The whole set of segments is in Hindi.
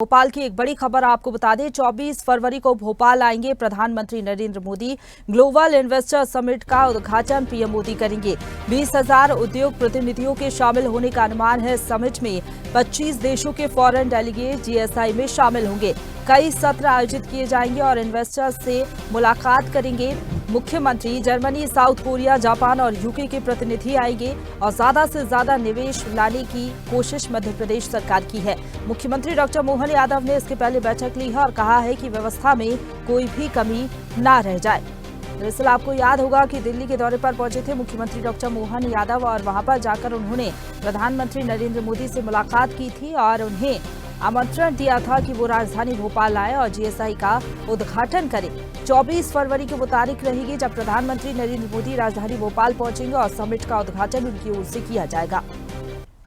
भोपाल की एक बड़ी खबर आपको बता दें, 24 फरवरी को भोपाल आएंगे प्रधानमंत्री Narendra Modi. Global investor summit का उद्घाटन पीएम मोदी करेंगे। 20,000 उद्योग प्रतिनिधियों के शामिल होने का अनुमान है। समिट में 25 देशों के फॉरेन डेलीगेट जीएसआई में शामिल होंगे। कई सत्र आयोजित किए जाएंगे और इन्वेस्टर्स से मुलाकात करेंगे। मुख्यमंत्री जर्मनी, साउथ कोरिया, जापान और यूके के प्रतिनिधि आएंगे और ज्यादा से ज्यादा निवेश लाने की कोशिश मध्य प्रदेश सरकार की है। मुख्यमंत्री डॉक्टर मोहन यादव ने इसके पहले बैठक ली है और कहा है कि व्यवस्था में कोई भी कमी ना रह जाए। दरअसल आपको याद होगा कि दिल्ली के दौरे पर पहुंचे थे मुख्यमंत्री डॉक्टर मोहन यादव और वहां पर जाकर उन्होंने प्रधानमंत्री नरेंद्र मोदी से मुलाकात की थी और उन्हें आमंत्रण दिया था कि वो राजधानी भोपाल आए और जीएसआई का उद्घाटन करें। 24 फरवरी की वो तारीख रहेगी जब प्रधानमंत्री नरेंद्र मोदी राजधानी भोपाल पहुंचेंगे और समिट का उद्घाटन उनकी ओर से किया जाएगा।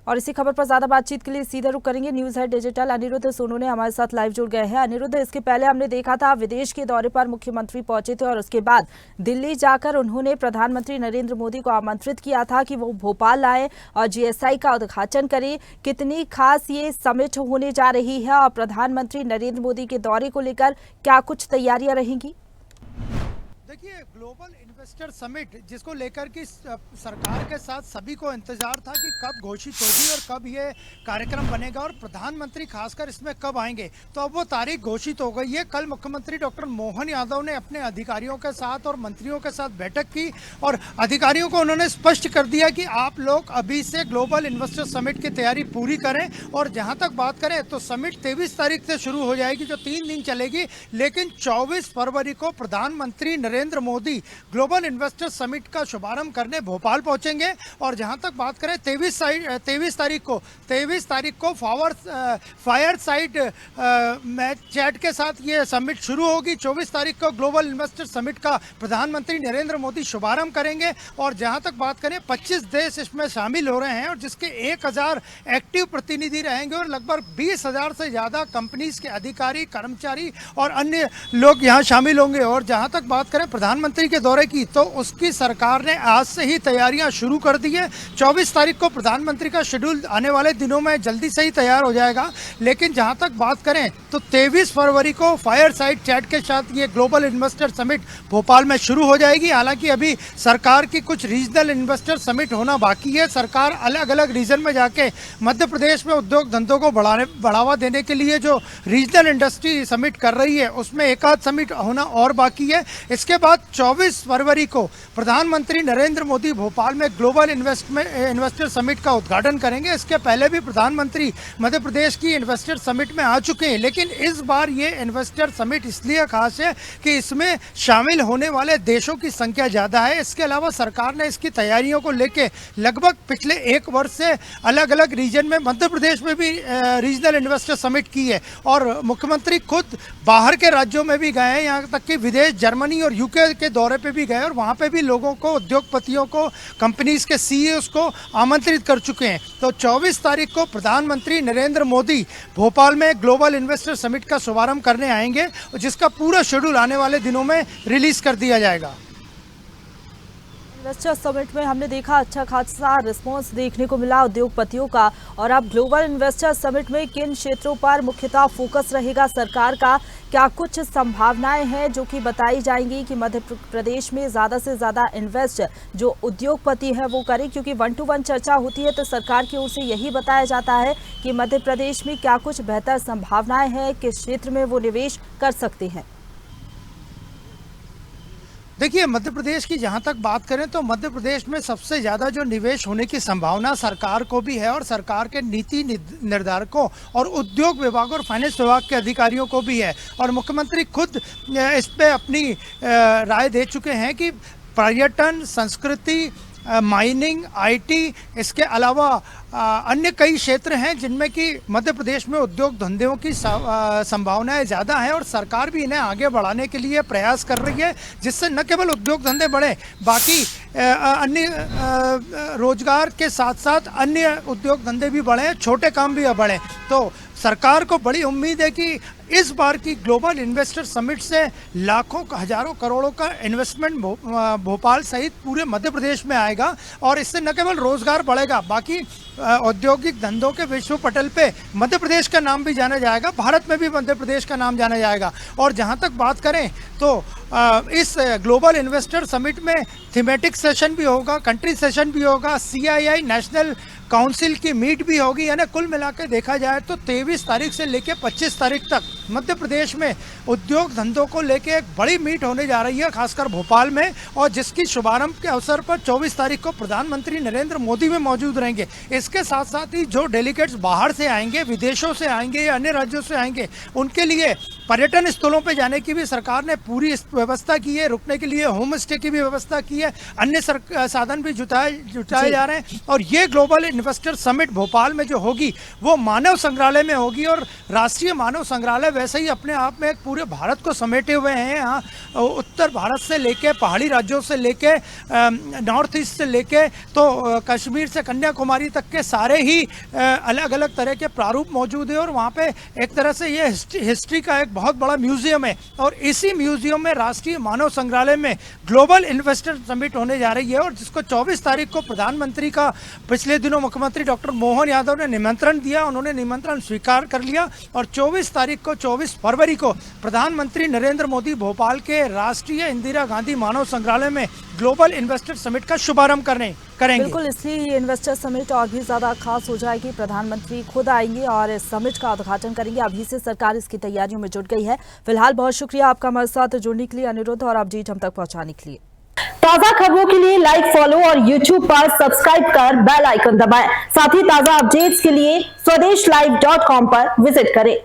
और इसी खबर पर ज्यादा बातचीत के लिए सीधा रुख करेंगे news head digital Anirudh Sonu ने हमारे साथ लाइव जुड़ गए हैं। अनिरुद्ध, इसके पहले हमने देखा था विदेश के दौरे पर मुख्यमंत्री पहुंचे थे और उसके बाद दिल्ली जाकर उन्होंने प्रधानमंत्री नरेंद्र मोदी को आमंत्रित किया था कि वो भोपाल आए और जीएसआई का उद्घाटन करें। कितनी खास ये समिट होने जा रही है और प्रधानमंत्री नरेंद्र मोदी के दौरे को लेकर क्या कुछ तैयारियां रहेंगी? देखिए, ग्लोबल इन्वेस्टर समिट जिसको लेकर कि सरकार के साथ सभी को इंतजार था कि कब घोषित होगी और कब ये कार्यक्रम बनेगा और प्रधानमंत्री खासकर इसमें कब आएंगे, तो अब वो तारीख घोषित हो गई है। कल मुख्यमंत्री डॉक्टर मोहन यादव ने अपने अधिकारियों के साथ और मंत्रियों के साथ बैठक की और अधिकारियों को उन्होंने स्पष्ट कर दिया कि आप लोग अभी से ग्लोबल इन्वेस्टर समिट की तैयारी पूरी करें। और जहाँ तक बात करें तो समिट 23 तारीख से शुरू हो जाएगी जो 3 दिन चलेगी, लेकिन 24 फरवरी को प्रधानमंत्री Narendra Modi global investor summit का शुभारंभ करने भोपाल पहुंचेंगे। और जहां तक बात करें 23 तारीख को फायर साइड मैच चैट के साथ ये समिट शुरू होगी। 24 तारीख को ग्लोबल इन्वेस्टर समिट का प्रधानमंत्री नरेंद्र मोदी शुभारंभ करेंगे। और जहां तक बात करें 25 देश इसमें शामिल हो रहे हैं और जिसके 1000 एक्टिव प्रतिनिधि रहेंगे और लगभग 20,000 से ज़्यादा कंपनीज के अधिकारी, कर्मचारी और अन्य लोग यहाँ शामिल होंगे। और जहाँ तक बात करें प्रधानमंत्री के दौरे की, तो उसकी सरकार ने आज से ही तैयारियां शुरू कर दी है। 24 तारीख को प्रधानमंत्री का शेड्यूल आने वाले दिनों में जल्दी से ही तैयार हो जाएगा। लेकिन जहां तक बात करें तो 23 फरवरी को फायर साइड चैट के साथ ये ग्लोबल इन्वेस्टर समिट भोपाल में शुरू हो जाएगी। हालांकि अभी सरकार की कुछ रीजनल इन्वेस्टर समिट होना बाकी है। सरकार अलग अलग रीजन में जाके मध्य प्रदेश में उद्योग धंधों को बढ़ावा देने के लिए जो रीजनल इंडस्ट्री समिट कर रही है उसमें एक आध समिट होना और बाकी है। इसके बाद 24 फरवरी को प्रधानमंत्री नरेंद्र मोदी भोपाल में ग्लोबल इन्वेस्टर समिट का उद्घाटन करेंगे। इसके पहले भी प्रधानमंत्री मध्य प्रदेश की इन्वेस्टर समिट में आ चुके हैं, लेकिन इस बार ये इन्वेस्टर समिट इसलिए खास है कि इसमें शामिल होने वाले देशों की संख्या ज़्यादा है। इसके अलावा सरकार ने इसकी तैयारियों को लेकर लगभग पिछले 1 वर्ष से अलग अलग रीजन में, मध्य प्रदेश में भी रीजनल इन्वेस्टर समिट की है और मुख्यमंत्री खुद बाहर के राज्यों में भी गए हैं, यहाँ तक कि विदेश, जर्मनी और यूके के दौरे पे भी गए और वहाँ पे भी लोगों को, उद्योगपतियों को, कंपनीज के सीईओs को आमंत्रित कर चुके हैं। तो 24 तारीख को प्रधानमंत्री नरेंद्र मोदी भोपाल में ग्लोबल इन्वेस्टर समिट का शुभारंभ करने आएंगे, जिसका पूरा शेड्यूल आने वाले दिनों में रिलीज कर दिया जाएगा। इन्वेस्टर समिट में हमने देखा अच्छा खासा रिस्पांस देखने को मिला उद्योगपतियों का। और अब ग्लोबल इन्वेस्टर समिट में किन क्षेत्रों पर मुख्यतः फोकस रहेगा सरकार का, क्या कुछ संभावनाएं हैं जो कि बताई जाएंगी कि मध्य प्रदेश में ज़्यादा से ज़्यादा इन्वेस्ट जो उद्योगपति है वो करें? क्योंकि 1 to 1 चर्चा होती है तो सरकार की ओर से यही बताया जाता है कि मध्य प्रदेश में क्या कुछ बेहतर संभावनाएं हैं, किस क्षेत्र में वो निवेश कर सकते हैं। देखिए, मध्य प्रदेश की जहां तक बात करें तो मध्य प्रदेश में सबसे ज़्यादा जो निवेश होने की संभावना सरकार को भी है और सरकार के नीति निर्धारकों और उद्योग विभाग और फाइनेंस विभाग के अधिकारियों को भी है। और मुख्यमंत्री खुद इस पे अपनी राय दे चुके हैं कि पर्यटन, संस्कृति, माइनिंग, आईटी, इसके अलावा अन्य कई क्षेत्र हैं जिनमें कि मध्य प्रदेश में उद्योग धंधों की संभावनाएं ज़्यादा हैं और सरकार भी इन्हें आगे बढ़ाने के लिए प्रयास कर रही है, जिससे न केवल उद्योग धंधे बढ़े, बाकी अन्य रोजगार के साथ साथ अन्य उद्योग धंधे भी बढ़े, छोटे काम भी बढ़े। तो सरकार को बड़ी उम्मीद है कि इस बार की ग्लोबल इन्वेस्टर समिट से लाखों हजारों करोड़ों का इन्वेस्टमेंट भोपाल सहित पूरे मध्य प्रदेश में आएगा और इससे न केवल रोजगार बढ़ेगा, बाकी औद्योगिक धंधों के विश्व पटल पे मध्य प्रदेश का नाम भी जाना जाएगा, भारत में भी मध्य प्रदेश का नाम जाना जाएगा। और जहां तक बात करें तो इस ग्लोबल इन्वेस्टर समिट में थीमेटिक सेशन भी होगा, कंट्री सेशन भी होगा, CII नेशनल काउंसिल की मीट भी होगी। यानी कुल मिलाकर देखा जाए तो 23 तारीख से लेकर 25 तारीख तक मध्य प्रदेश में उद्योग धंधों को लेकर एक बड़ी मीट होने जा रही है, खासकर भोपाल में, और जिसकी शुभारंभ के अवसर पर 24 तारीख को प्रधानमंत्री नरेंद्र मोदी भी मौजूद रहेंगे। इसके साथ साथ ही जो डेलीगेट्स बाहर से आएंगे, विदेशों से आएंगे या अन्य राज्यों से आएंगे, उनके लिए पर्यटन स्थलों पर जाने की भी सरकार ने पूरी व्यवस्था की है, रुकने के लिए होम स्टे की भी व्यवस्था की है, अन्य साधन भी जुटाए जा रहे हैं। और ये ग्लोबल इन्वेस्टर समिट भोपाल में जो होगी वो मानव संग्रहालय में होगी, और राष्ट्रीय मानव संग्रहालय वैसे ही अपने आप में एक पूरे भारत को समेटे हुए हैं। यहाँ उत्तर भारत से लेके पहाड़ी राज्यों से लेके नॉर्थ ईस्ट से लेके तो कश्मीर से कन्याकुमारी तक के सारे ही अलग अलग तरह के प्रारूप मौजूद है। और वहाँ पे एक तरह से ये हिस्ट्री का एक बहुत बड़ा म्यूजियम है, और इसी म्यूजियम में राष्ट्रीय मानव संग्रहालय में ग्लोबल इन्वेस्टर समिट होने जा रही है, और जिसको 24 तारीख को प्रधानमंत्री का पिछले दिनों मुख्यमंत्री डॉक्टर मोहन यादव ने निमंत्रण दिया, उन्होंने निमंत्रण स्वीकार कर लिया, और 24 फरवरी को प्रधानमंत्री नरेंद्र मोदी भोपाल के राष्ट्रीय इंदिरा गांधी मानव संग्रहालय में ग्लोबल इन्वेस्टर समिट का शुभारंभ करेंगे। बिल्कुल, इसलिए ये इन्वेस्टर समिट और भी ज्यादा खास हो जाएगी। प्रधानमंत्री खुद आएंगे और इस समिट का उद्घाटन करेंगे। अभी से सरकार इसकी तैयारियों में जुट गई है। फिलहाल बहुत शुक्रिया आपका हमारे साथ जुड़ने के लिए, अनुरोध और अपडेट हम तक पहुंचाने के लिए। ताजा खबरों के लिए लाइक, फॉलो और YouTube पर सब्सक्राइब कर बेल आइकन दबाएं। साथ ही ताजा अपडेट्स के लिए स्वदेशलाइव.com पर विजिट करें।